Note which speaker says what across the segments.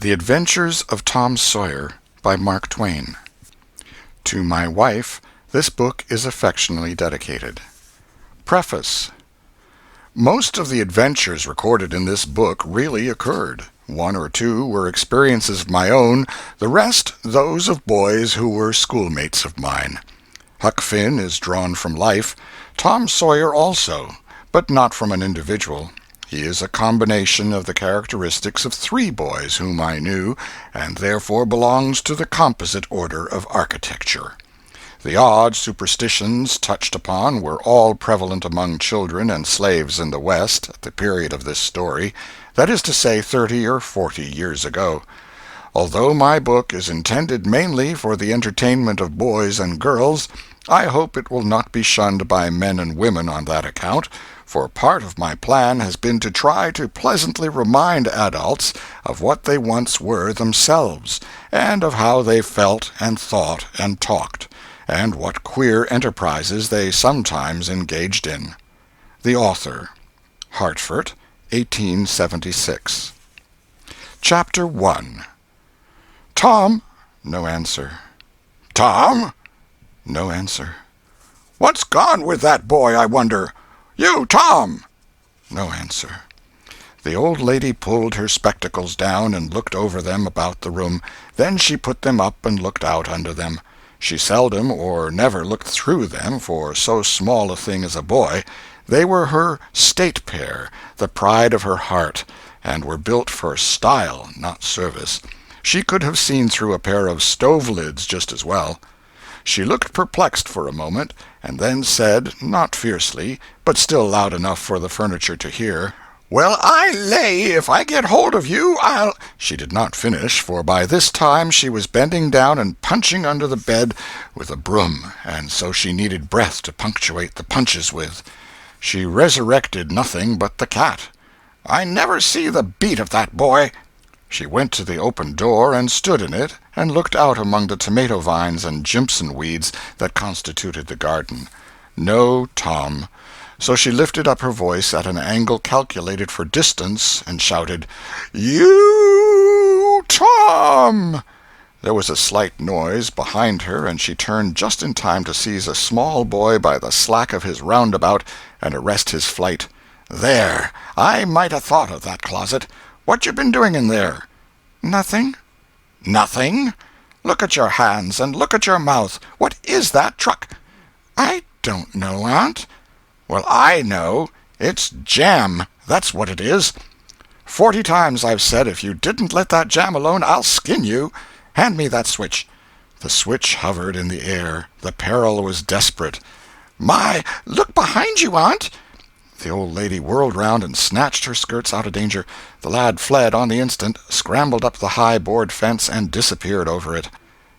Speaker 1: The Adventures of Tom Sawyer by Mark Twain. To my wife, this book is affectionately dedicated. Preface. Most of the adventures recorded in this book really occurred. One or two were experiences of my own, the rest those of boys who were schoolmates of mine. Huck Finn is drawn from life, Tom Sawyer also, but not from an individual. He is a combination of the characteristics of three boys whom I knew, and therefore belongs to the composite order of architecture. The odd superstitions touched upon were all prevalent among children and slaves in the West at the period of this story, that is to say 30 or 40 years ago. Although my book is intended mainly for the entertainment of boys and girls, I hope it will not be shunned by men and women on that account, for part of my plan has been to try to pleasantly remind adults of what they once were themselves, and of how they felt and thought and talked, and what queer enterprises they sometimes engaged in. The Author. Hartford, 1876. Chapter 1. Tom. No answer. Tom. No answer. What's gone with that boy, I wonder? You, Tom! No answer. The old lady pulled her spectacles down and looked over them about the room. Then she put them up and looked out under them. She seldom or never looked through them for so small a thing as a boy. They were her state pair, the pride of her heart, and were built for style, not service. She could have seen through a pair of stove lids just as well. She looked perplexed for a moment, and then said, not fiercely, but still loud enough for the furniture to hear, "Well, I lay if I get hold of you, I'll—" She did not finish, for by this time she was bending down and punching under the bed with a broom, and so she needed breath to punctuate the punches with. She resurrected nothing but the cat. "I never see the beat of that boy." She went to the open door and stood in it, and looked out among the tomato vines and jimpson weeds that constituted the garden. No Tom. So she lifted up her voice at an angle calculated for distance, and shouted, "You, Tom!" There was a slight noise behind her, and she turned just in time to seize a small boy by the slack of his roundabout and arrest his flight. "There! I might have thought of that closet. What you been doing in there?" "Nothing." "Nothing? Look at your hands, and look at your mouth. What is that truck?" "I don't know, Aunt." "Well, I know. It's jam, that's what it is. 40 times I've said if you didn't let that jam alone, I'll skin you. Hand me that switch." The switch hovered in the air. The peril was desperate. "My, look behind you, Aunt." The old lady whirled round and snatched her skirts out of danger. The lad fled on the instant, scrambled up the high board fence, and disappeared over it.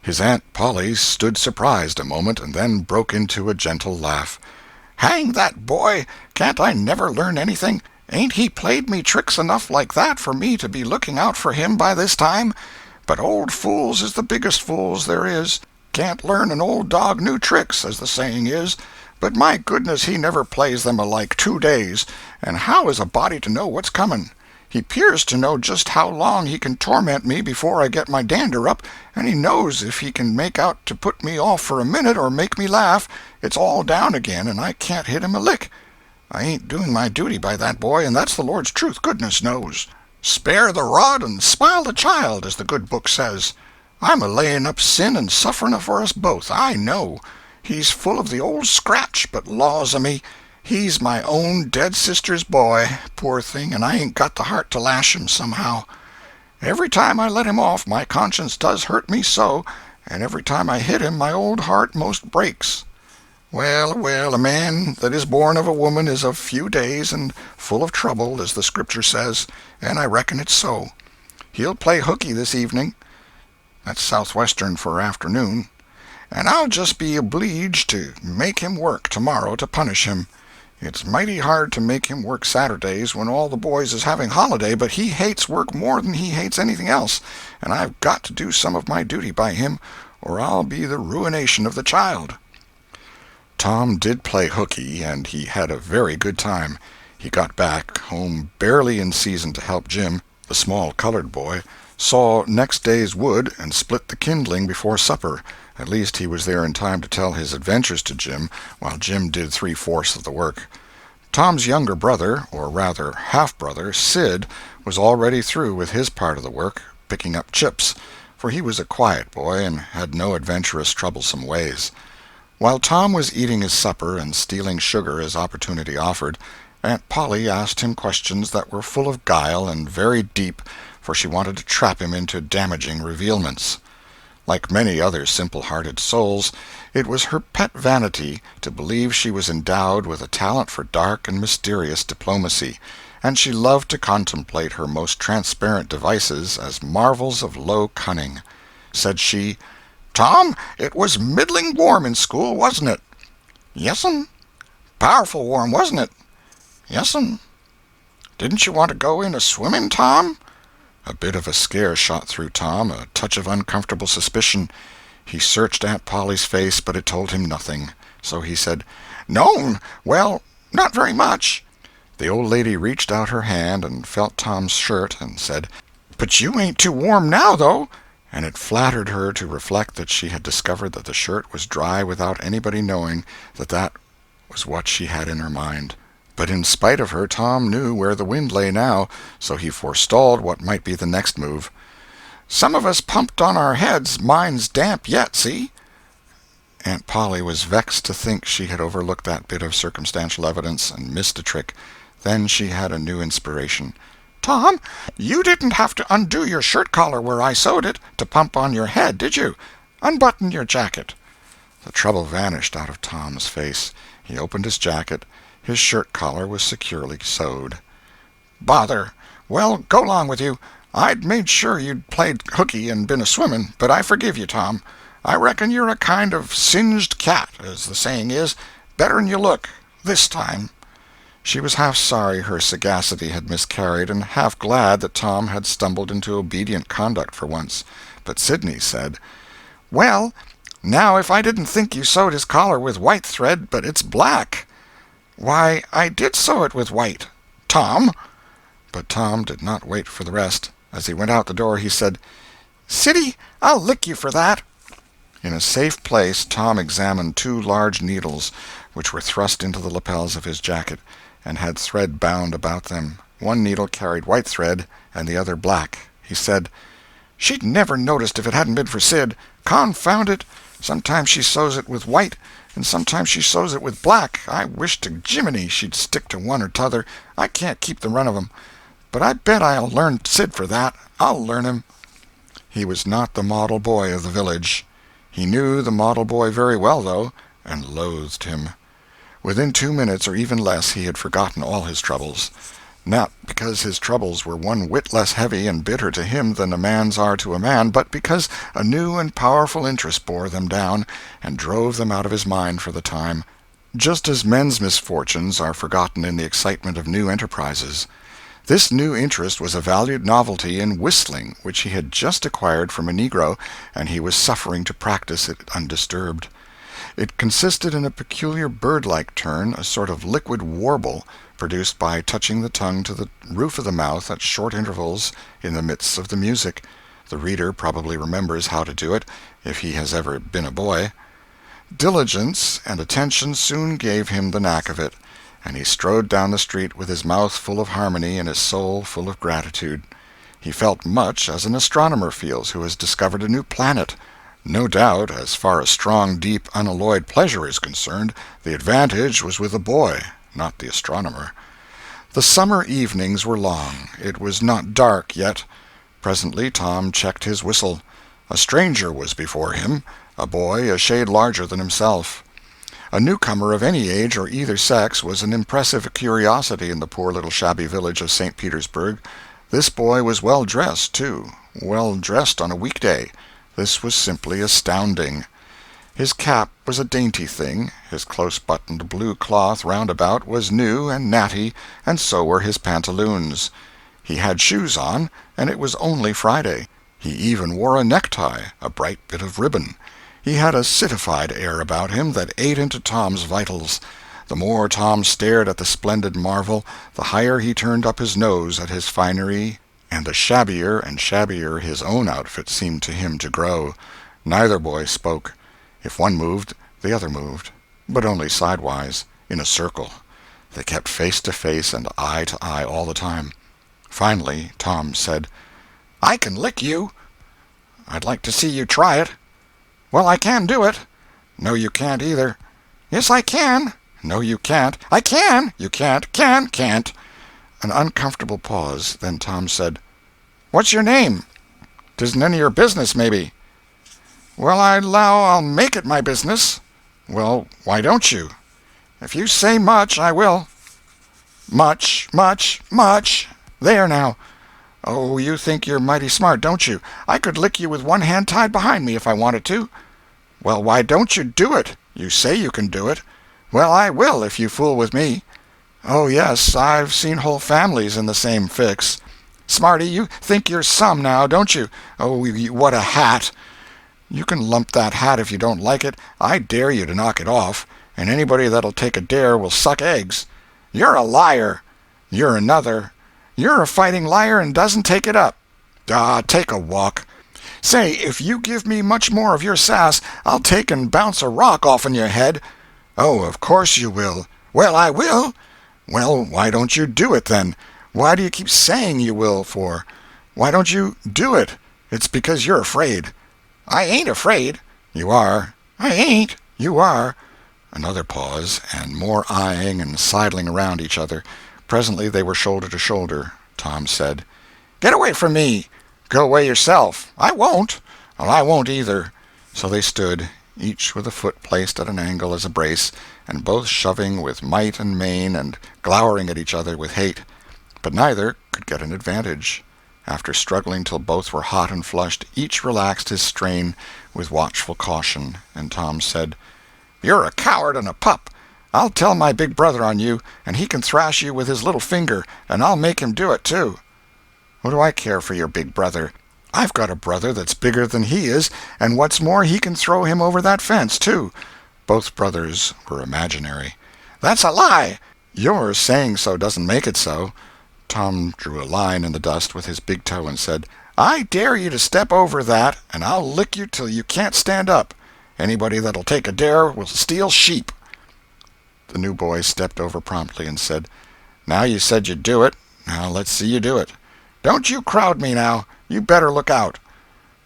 Speaker 1: His Aunt Polly stood surprised a moment, and then broke into a gentle laugh. "Hang that boy! Can't I never learn anything? Ain't he played me tricks enough like that for me to be looking out for him by this time? But old fools is the biggest fools there is. Can't learn an old dog new tricks, as the saying is. But my goodness, he never plays them alike 2 days, and how is a body to know what's comin'? He 'pears to know just how long he can torment me before I get my dander up, and he knows if he can make out to put me off for a minute or make me laugh, it's all down again, and I can't hit him a lick. I ain't doing my duty by that boy, and that's the Lord's truth, goodness knows. Spare the rod and smile the child, as the good book says. I'm a-laying up sin and sufferin' for us both, I know. He's full of the old scratch, but laws o' me, he's my own dead sister's boy, poor thing, and I ain't got the heart to lash him somehow. Every time I let him off, my conscience does hurt me so, and every time I hit him, my old heart most breaks. Well, well, a man that is born of a woman is of few days and full of trouble, as the Scripture says, and I reckon it's so. He'll play hooky this evening. That's southwestern for afternoon. And I'll just be obleeged to make him work tomorrow to punish him. It's mighty hard to make him work Saturdays when all the boys is having holiday, but he hates work more than he hates anything else, and I've got to do some of my duty by him, or I'll be the ruination of the child." Tom did play hooky, and he had a very good time. He got back home barely in season to help Jim, The small colored boy saw next day's wood and split the kindling before supper. At least he was there in time to tell his adventures to Jim, while Jim did three-fourths of the work. Tom's younger brother, or rather half-brother, Sid, was already through with his part of the work, picking up chips, for he was a quiet boy and had no adventurous, troublesome ways. While Tom was eating his supper and stealing sugar as opportunity offered, Aunt Polly asked him questions that were full of guile and very deep, for she wanted to trap him into damaging revealments. Like many other simple-hearted souls, it was her pet vanity to believe she was endowed with a talent for dark and mysterious diplomacy, and she loved to contemplate her most transparent devices as marvels of low cunning. Said she, "Tom, it was middling warm in school, wasn't it?" "Yes'm." "Powerful warm, wasn't it?" "Yes'm." "Didn't you want to go in a-swimming, Tom?" A bit of a scare shot through Tom, a touch of uncomfortable suspicion. He searched Aunt Polly's face, but it told him nothing. So he said, "No, well, not very much." The old lady reached out her hand and felt Tom's shirt and said, "But you ain't too warm now, though." And it flattered her to reflect that she had discovered that the shirt was dry without anybody knowing that was what she had in her mind. But in spite of her, Tom knew where the wind lay now, so he forestalled what might be the next move. "Some of us pumped on our heads. Mine's damp yet, see?" Aunt Polly was vexed to think she had overlooked that bit of circumstantial evidence and missed a trick. Then she had a new inspiration. "Tom, you didn't have to undo your shirt collar where I sewed it to pump on your head, did you? Unbutton your jacket." The trouble vanished out of Tom's face. He opened his jacket. His shirt collar was securely sewed. "Bother! Well, go 'long with you. I'd made sure you'd played hooky and been a-swimming, but I forgive you, Tom. I reckon you're a kind of singed cat, as the saying is, better'n you look, this time." She was half sorry her sagacity had miscarried, and half glad that Tom had stumbled into obedient conduct for once. But Sidney said, "Well, now if I didn't think you sewed his collar with white thread, but it's black." "Why, I did sew it with white, Tom." But Tom did not wait for the rest. As he went out the door, he said, "Siddy, I'll lick you for that." In a safe place, Tom examined two large needles, which were thrust into the lapels of his jacket, and had thread bound about them. One needle carried white thread, and the other black. He said, "She'd never noticed if it hadn't been for Sid. Confound it! Sometimes she sews it with white, and sometimes she sews it with black. I wish to Jiminy she'd stick to one or t'other. I can't keep the run of 'em. But I bet I'll learn Sid for that. I'll learn him." He was not the model boy of the village. He knew the model boy very well, though, and loathed him. Within 2 minutes, or even less, he had forgotten all his troubles. Not because his troubles were one whit less heavy and bitter to him than a man's are to a man, but because a new and powerful interest bore them down and drove them out of his mind for the time, just as men's misfortunes are forgotten in the excitement of new enterprises. This new interest was a valued novelty in whistling, which he had just acquired from a negro, and he was suffering to practice it undisturbed. It consisted in a peculiar bird-like turn, a sort of liquid warble, produced by touching the tongue to the roof of the mouth at short intervals in the midst of the music. The reader probably remembers how to do it, if he has ever been a boy. Diligence and attention soon gave him the knack of it, and he strode down the street with his mouth full of harmony and his soul full of gratitude. He felt much as an astronomer feels who has discovered a new planet. No doubt, as far as strong, deep, unalloyed pleasure is concerned, the advantage was with the boy, not the astronomer. The summer evenings were long. It was not dark yet. Presently Tom checked his whistle. A stranger was before him, a boy a shade larger than himself. A newcomer of any age or either sex was an impressive curiosity in the poor little shabby village of St. Petersburg. This boy was well dressed, too, well dressed on a weekday. This was simply astounding. His cap was a dainty thing, his close-buttoned blue cloth roundabout was new and natty, and so were his pantaloons. He had shoes on, and it was only Friday. He even wore a necktie, a bright bit of ribbon. He had a citified air about him that ate into Tom's vitals. The more Tom stared at the splendid marvel, the higher he turned up his nose at his finery and the shabbier and shabbier his own outfit seemed to him to grow. Neither boy spoke. If one moved, the other moved, but only sidewise, in a circle. They kept face to face and eye to eye all the time. Finally, Tom said, "I can lick you." "I'd like to see you try it." "Well, I can do it." "No, you can't either." "Yes, I can." "No, you can't." "I can." "You can't." Can't." An uncomfortable pause. Then Tom said, "What's your name?" "'Tisn't any of your business, maybe." "Well, I 'low I'll make it my business." "Well, why don't you?" "If you say much, I will." "Much, much, much. There now. Oh, you think you're mighty smart, don't you? I could lick you with one hand tied behind me if I wanted to." "Well, why don't you do it? You say you can do it." "Well, I will, if you fool with me." "Oh, yes, I've seen whole families in the same fix." "Smarty, you think you're some now, don't you? Oh, what a hat!" "You can lump that hat if you don't like it. I dare you to knock it off, and anybody that'll take a dare will suck eggs." "You're a liar." "You're another." "You're a fighting liar and doesn't take it up." "Ah, take a walk." "Say, if you give me much more of your sass, I'll take and bounce a rock off'n your head." "Oh, of course you will." "Well, I will." "Well, why don't you do it, then? Why do you keep saying you will for? Why don't you do it? It's because you're afraid." "I ain't afraid." "You are." "I ain't." "You are." Another pause, and more eyeing and sidling around each other. Presently they were shoulder to shoulder. Tom said, "Get away from me." "Go away yourself." "I won't." "Well, I won't either." So they stood, each with a foot placed at an angle as a brace, and both shoving with might and main and glowering at each other with hate. But neither could get an advantage. After struggling till both were hot and flushed, each relaxed his strain with watchful caution, and Tom said, "You're a coward and a pup. I'll tell my big brother on you, and he can thrash you with his little finger, and I'll make him do it, too." "What do I care for your big brother? I've got a brother that's bigger than he is, and what's more, he can throw him over that fence, too." Both brothers were imaginary. "That's a lie." "Your saying so doesn't make it so." Tom drew a line in the dust with his big toe and said, "I dare you to step over that, and I'll lick you till you can't stand up. Anybody that'll take a dare will steal sheep." The new boy stepped over promptly and said, "Now you said you'd do it. Now let's see you do it." "Don't you crowd me now. You better look out."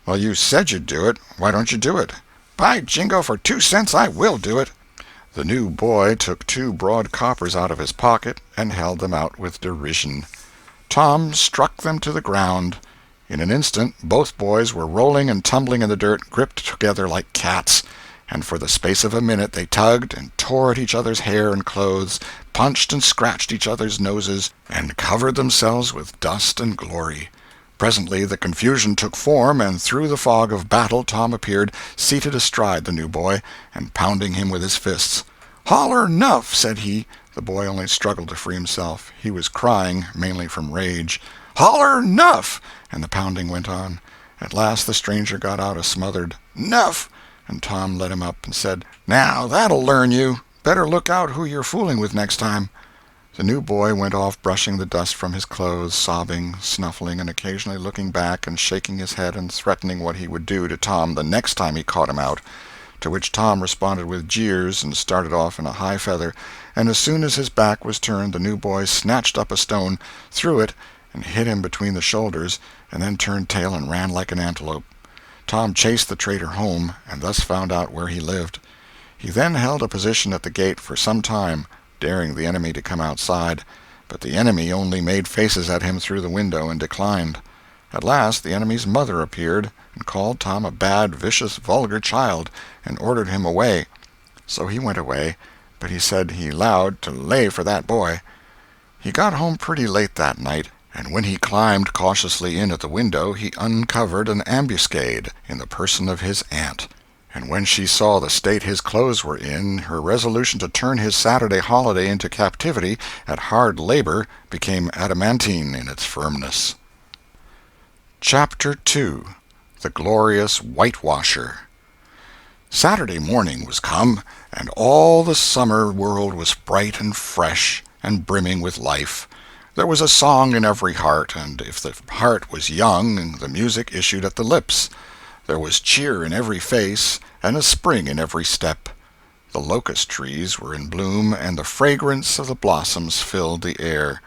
Speaker 1: "Well, you said you'd do it. Why don't you do it?" "By jingo, for 2 cents I will do it." The new boy took 2 broad coppers out of his pocket and held them out with derision. Tom struck them to the ground. In an instant both boys were rolling and tumbling in the dirt, gripped together like cats, and for the space of a minute they tugged and tore at each other's hair and clothes, punched and scratched each other's noses, and covered themselves with dust and glory. Presently the confusion took form, and through the fog of battle Tom appeared, seated astride the new boy, and pounding him with his fists. "Holler 'nuff," said he. The boy only struggled to free himself. He was crying, mainly from rage. "Holler 'nuff," and the pounding went on. At last the stranger got out a smothered "'Nuff," and Tom let him up and said, "Now that'll learn you. Better look out who you're fooling with next time." The new boy went off brushing the dust from his clothes, sobbing, snuffling, and occasionally looking back and shaking his head and threatening what he would do to Tom the next time he caught him out, to which Tom responded with jeers and started off in a high feather, and as soon as his back was turned the new boy snatched up a stone, threw it, and hit him between the shoulders, and then turned tail and ran like an antelope. Tom chased the traitor home, and thus found out where he lived. He then held a position at the gate for some time, daring the enemy to come outside, but the enemy only made faces at him through the window and declined. At last the enemy's mother appeared, and called Tom a bad, vicious, vulgar child, and ordered him away. So he went away, but he said he 'lowed to lay for that boy. He got home pretty late that night, and when he climbed cautiously in at the window he uncovered an ambuscade in the person of his aunt. And when she saw the state his clothes were in, her resolution to turn his Saturday holiday into captivity at hard labor became adamantine in its firmness. Chapter 2. The Glorious Whitewasher. Saturday morning was come, and all the summer world was bright and fresh and brimming with life. There was a song in every heart, and if the heart was young, the music issued at the lips. There was cheer in every face, and a spring in every step. The locust trees were in bloom, and the fragrance of the blossoms filled the air.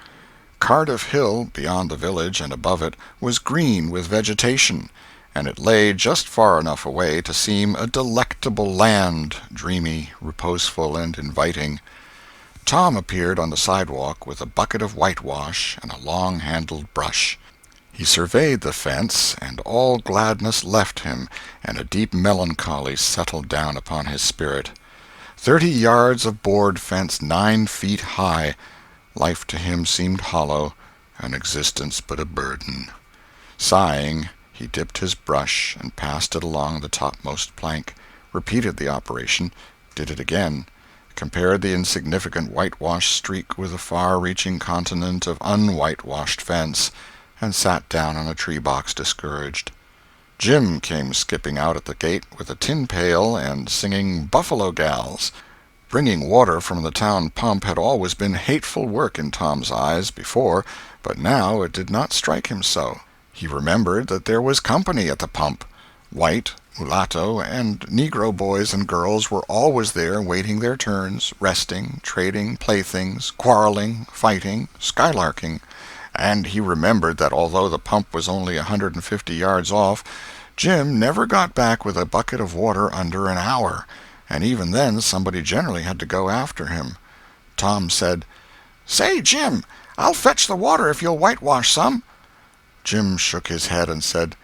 Speaker 1: Cardiff Hill, beyond the village and above it, was green with vegetation, and it lay just far enough away to seem a delectable land, dreamy, reposeful, and inviting. Tom appeared on the sidewalk with a bucket of whitewash and a long-handled brush. He surveyed the fence, and all gladness left him, and a deep melancholy settled down upon his spirit. 30 yards of board fence 9 feet high. Life to him seemed hollow, and existence but a burden. Sighing, he dipped his brush and passed it along the topmost plank, repeated the operation, did it again, compared the insignificant whitewashed streak with the far-reaching continent of unwhitewashed fence, and sat down on a tree-box discouraged. Jim came skipping out at the gate with a tin pail and singing "Buffalo Gals." Bringing water from the town pump had always been hateful work in Tom's eyes before, but now it did not strike him so. He remembered that there was company at the pump. White, mulatto, and Negro boys and girls were always there waiting their turns, resting, trading playthings, quarreling, fighting, skylarking. And he remembered that although the pump was only 150 yards off, Jim never got back with a bucket of water under an hour, and even then somebody generally had to go after him. Tom said, "Say, Jim, I'll fetch the water if you'll whitewash some." Jim shook his head and said,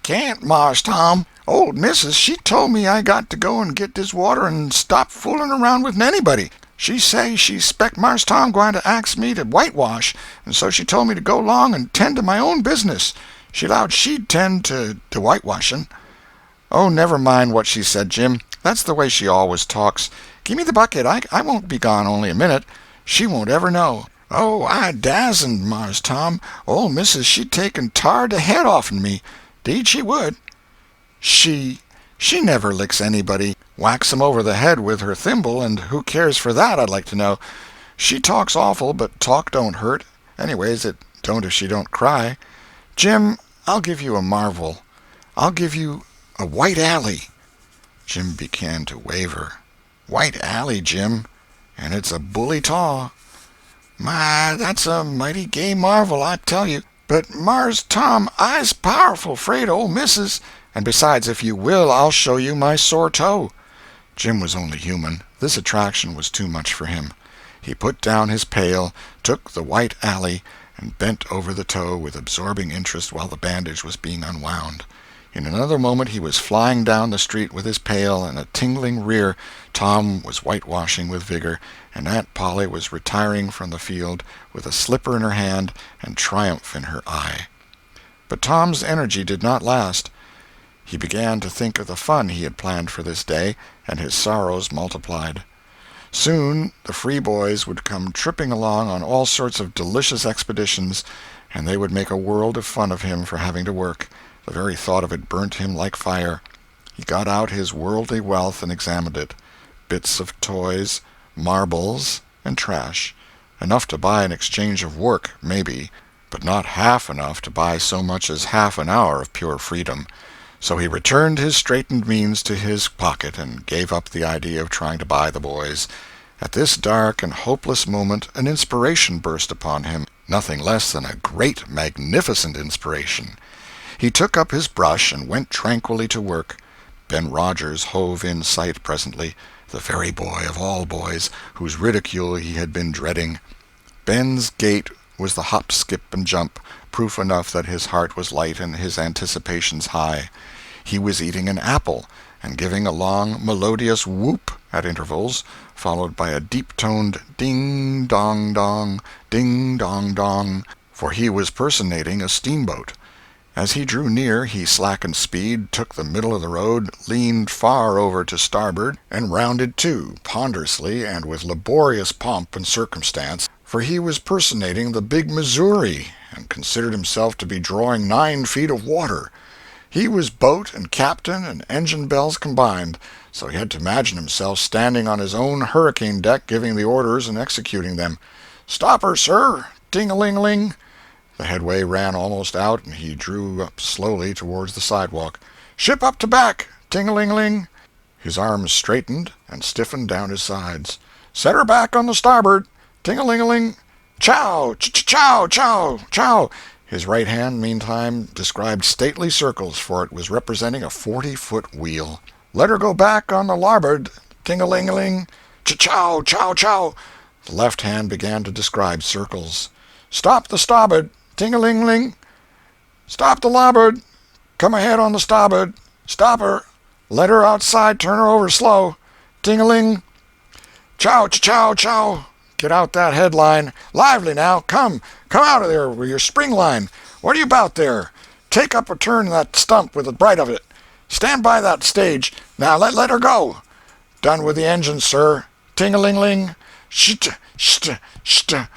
Speaker 1: "Can't, Mars Tom. Old missus, she told me I got to go and get this water and stop fooling around with anybody. She say she spec Mars Tom gwine to ax me to whitewash, and so she told me to go 'long and tend to my own business. She 'lowed she'd tend to whitewashing." "Oh, never mind what she said, Jim. That's the way she always talks. Give me the bucket. I won't be gone only a minute. She won't ever know." "Oh, I dasn't, Mars Tom. Old missus, she'd take and tar the head off'n me. 'Deed she would." She never licks anybody. Whacks 'em over the head with her thimble, and who cares for that, I'd like to know. She talks awful, but talk don't hurt. Anyways, it don't if she don't cry. Jim, I'll give you a marvel. I'll give you a white alley." Jim began to waver. "White alley, Jim, and it's a bully taw." "My, that's a mighty gay marvel, I tell you. But, Mars Tom, I's powerful 'fraid of old missus. And besides, if you will, I'll show you my sore toe." Jim was only human. This attraction was too much for him. He put down his pail, took the white alley, and bent over the toe with absorbing interest while the bandage was being unwound. In another moment he was flying down the street with his pail and a tingling rear. Tom was whitewashing with vigor, and Aunt Polly was retiring from the field with a slipper in her hand and triumph in her eye. But Tom's energy did not last. He began to think of the fun he had planned for this day, and his sorrows multiplied. Soon the free boys would come tripping along on all sorts of delicious expeditions, and they would make a world of fun of him for having to work. The very thought of it burnt him like fire. He got out his worldly wealth and examined it. Bits of toys, marbles, and trash. Enough to buy an exchange of work, maybe, but not half enough to buy so much as half an hour of pure freedom. So he returned his straitened means to his pocket and gave up the idea of trying to buy the boys. At this dark and hopeless moment an inspiration burst upon him, nothing less than a great, magnificent inspiration. He took up his brush and went tranquilly to work. Ben Rogers hove in sight presently, the very boy of all boys, whose ridicule he had been dreading. Ben's gait was the hop, skip, and jump, proof enough that his heart was light and his anticipations high. He was eating an apple, and giving a long, melodious whoop at intervals, followed by a deep-toned ding-dong-dong, ding-dong-dong, for he was personating a steamboat. As he drew near, he slackened speed, took the middle of the road, leaned far over to starboard, and rounded to, ponderously and with laborious pomp and circumstance, for he was personating the big Missouri, and considered himself to be drawing 9 feet of water. He was boat and captain and engine bells combined, so he had to imagine himself standing on his own hurricane deck giving the orders and executing them. "Stop her, sir! Ting-a-ling-ling. The headway ran almost out, and he drew up slowly towards the sidewalk. Ship up to back. Ting-a-ling-ling. His arms straightened and stiffened down his sides. Set her back on the starboard. Ting-a-ling-a-ling. Chow! Chow! Chow! Chow! His right hand, meantime, described stately circles, for it was representing a 40-foot wheel. Let her go back on the larboard. Ting-a-ling-a-ling. Chow! Chow! Chow! The left hand began to describe circles. Stop the starboard. Ting-a-ling-ling. Stop the larboard. Come ahead on the starboard. Stop her. Let her outside. Turn her over slow. Ting-a-ling. Chow! Chow! Chow! Get out that headline. Lively now. Come out of there with your spring line. What are you about there? Take up a turn that stump with the bright of it. Stand by that stage. Now let her go. Done with the engine, sir. Ting-a-ling-ling. Sht, sht, sht.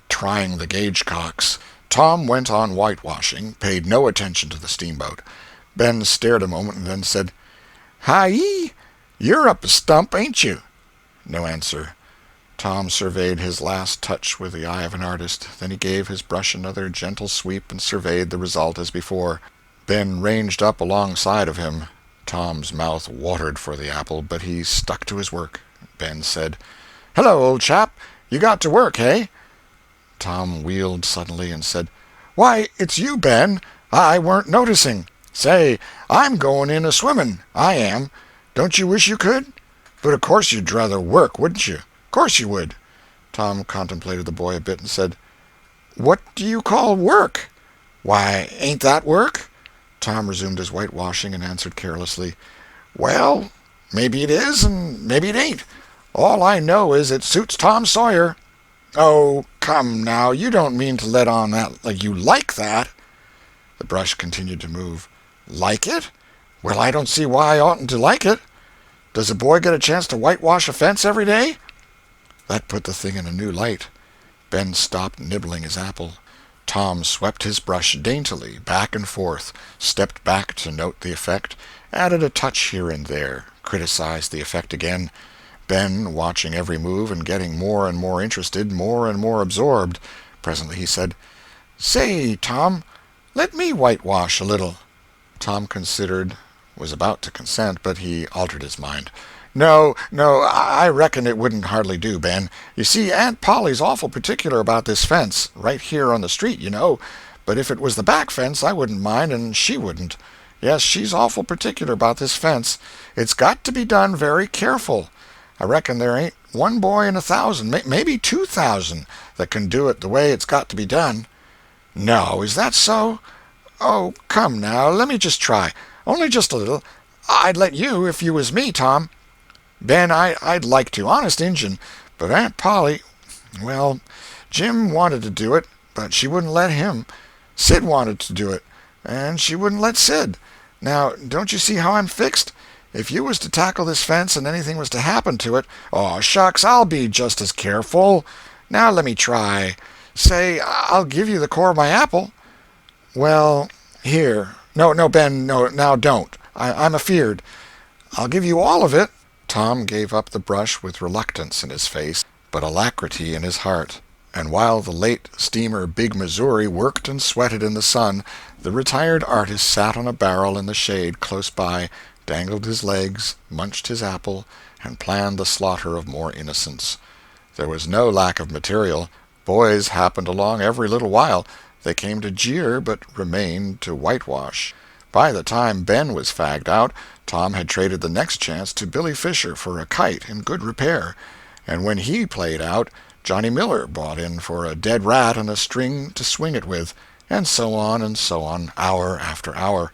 Speaker 1: Trying the gauge cocks, Tom went on whitewashing, paid no attention to the steamboat. Ben stared a moment and then said, Hi-yi, you're up a stump, ain't you? No answer. Tom surveyed his last touch with the eye of an artist. Then he gave his brush another gentle sweep and surveyed the result as before. Ben ranged up alongside of him. Tom's mouth watered for the apple, but he stuck to his work. Ben said, Hello, old chap. You got to work, hey? Tom wheeled suddenly and said, Why, it's you, Ben. I weren't noticing. Say, I'm going in a-swimming. I am. Don't you wish you could? But of course you'd rather work, wouldn't you? Course you would. Tom contemplated the boy a bit and said, What do you call work? Why, ain't that work? Tom resumed his whitewashing and answered carelessly, Well, maybe it is and maybe it ain't. All I know is it suits Tom Sawyer. Oh, come now, you don't mean to let on that like you like that. The brush continued to move. Like it? Well, I don't see why I oughtn't to like it. Does a boy get a chance to whitewash a fence every day? That put the thing in a new light. Ben stopped nibbling his apple. Tom swept his brush daintily back and forth, stepped back to note the effect, added a touch here and there, criticized the effect again. Ben, watching every move and getting more and more interested, more and more absorbed. Presently he said, Say, Tom, let me whitewash a little. Tom considered, was about to consent, but he altered his mind. No, I reckon it wouldn't hardly do, Ben. You see, Aunt Polly's awful particular about this fence, right here on the street, you know. But if it was the back fence, I wouldn't mind, and she wouldn't. Yes, she's awful particular about this fence. It's got to be done very careful. I reckon there ain't one boy in 1,000, maybe 2,000, that can do it the way it's got to be done. No, is that so? Oh, come now, let me just try. Only just a little. I'd let you if you was me, Tom. Ben, I'd like to, honest Injun, but Aunt Polly, well, Jim wanted to do it, but she wouldn't let him. Sid wanted to do it, and she wouldn't let Sid. Now, don't you see how I'm fixed? If you was to tackle this fence and anything was to happen to it, oh, shucks, I'll be just as careful. Now let me try. Say, I'll give you the core of my apple. Well, here. No, Ben, no, now don't. I'm afeard. I'll give you all of it. Tom gave up the brush with reluctance in his face, but alacrity in his heart. And while the late steamer Big Missouri worked and sweated in the sun, the retired artist sat on a barrel in the shade close by, dangled his legs, munched his apple, and planned the slaughter of more innocents. There was no lack of material. Boys happened along every little while. They came to jeer, but remained to whitewash. By the time Ben was fagged out, Tom had traded the next chance to Billy Fisher for a kite in good repair, and when he played out, Johnny Miller brought in for a dead rat and a string to swing it with, and so on, hour after hour.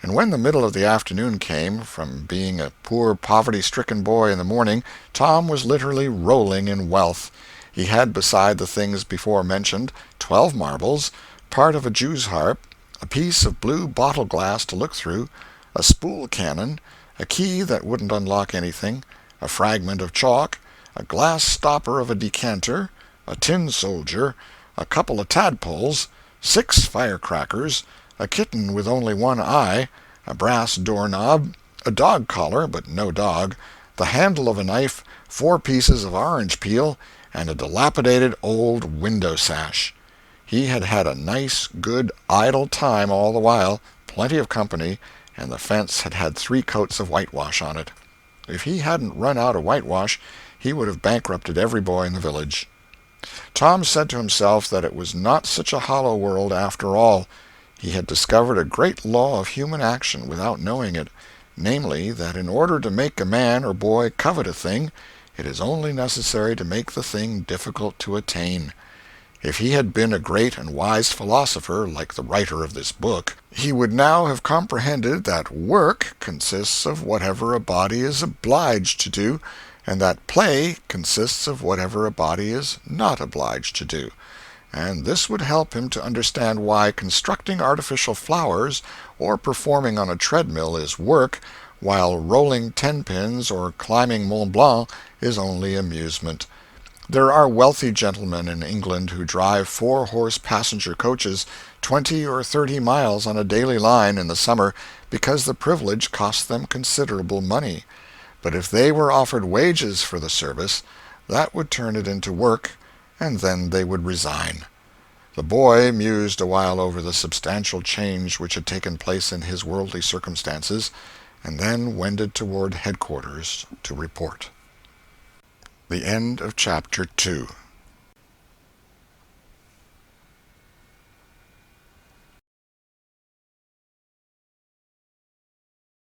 Speaker 1: And when the middle of the afternoon came, from being a poor poverty-stricken boy in the morning, Tom was literally rolling in wealth. He had, beside the things before mentioned, 12 marbles, part of a jew's harp, a piece of blue bottle glass to look through, a spool cannon, a key that wouldn't unlock anything, a fragment of chalk, a glass stopper of a decanter, a tin soldier, a couple of tadpoles, 6 firecrackers, a kitten with only one eye, a brass doorknob, a dog collar, but no dog, the handle of a knife, 4 pieces of orange peel, and a dilapidated old window sash. He had had a nice, good, idle time all the while, plenty of company, and the fence had had 3 coats of whitewash on it. If he hadn't run out of whitewash, he would have bankrupted every boy in the village. Tom said to himself that it was not such a hollow world after all. He had discovered a great law of human action without knowing it, namely, that in order to make a man or boy covet a thing, it is only necessary to make the thing difficult to attain. If he had been a great and wise philosopher, like the writer of this book, he would now have comprehended that work consists of whatever a body is obliged to do, and that play consists of whatever a body is not obliged to do. And this would help him to understand why constructing artificial flowers or performing on a treadmill is work, while rolling 10-pins or climbing Mont Blanc is only amusement. There are wealthy gentlemen in England who drive 4-horse passenger coaches 20 or 30 miles on a daily line in the summer because the privilege costs them considerable money. But if they were offered wages for the service, that would turn it into work, and then they would resign. The boy mused a while over the substantial change which had taken place in his worldly circumstances, and then wended toward headquarters to report. The end of Chapter 2.